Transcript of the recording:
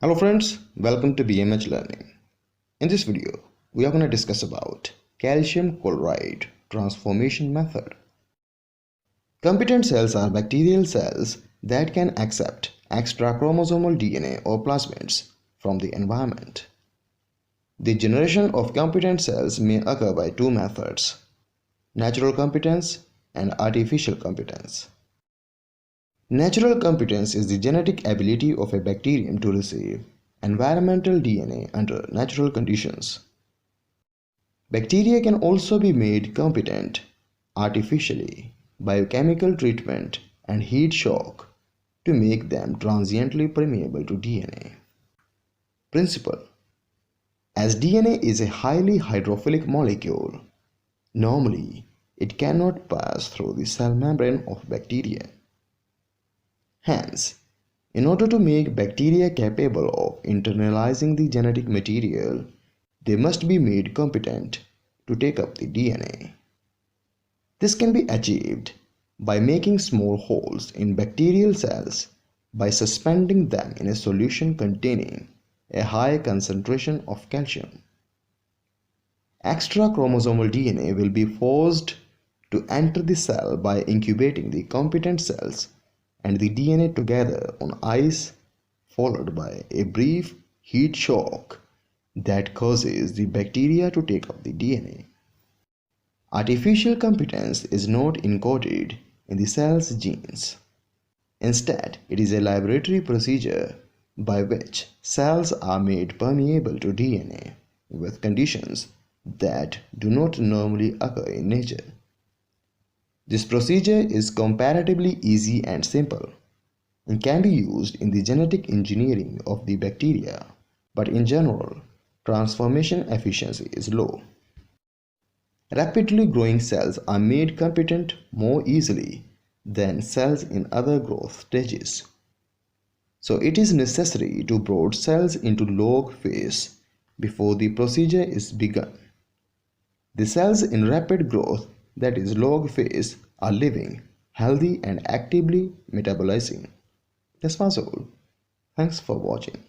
Hello friends, welcome to BMH Learning. In this video, we are going to discuss about calcium chloride transformation method. Competent cells are bacterial cells that can accept extra chromosomal DNA or plasmids from the environment. The generation of competent cells may occur by two methods: natural competence and artificial competence. Natural competence is the genetic ability of a bacterium to receive environmental DNA under natural conditions. Bacteria can also be made competent artificially by chemical treatment and heat shock to make them transiently permeable to DNA. Principle: as DNA is a highly hydrophilic molecule, normally it cannot pass through the cell membrane of bacteria. Hence, in order to make bacteria capable of internalizing the genetic material, they must be made competent to take up the DNA. This can be achieved by making small holes in bacterial cells by suspending them in a solution containing a high concentration of calcium. Extra chromosomal DNA will be forced to enter the cell by incubating the competent cells and the DNA together on ice, followed by a brief heat shock that causes the bacteria to take up the DNA. Artificial competence is not encoded in the cell's genes. Instead, it is a laboratory procedure by which cells are made permeable to DNA with conditions that do not normally occur in nature. This procedure is comparatively easy and simple and can be used in the genetic engineering of the bacteria, but in general, transformation efficiency is low. Rapidly growing cells are made competent more easily than cells in other growth stages. So it is necessary to brood cells into log phase before the procedure is begun. The cells in rapid growth, that is log phase, are living, healthy and actively metabolizing. That's all. Thanks for watching.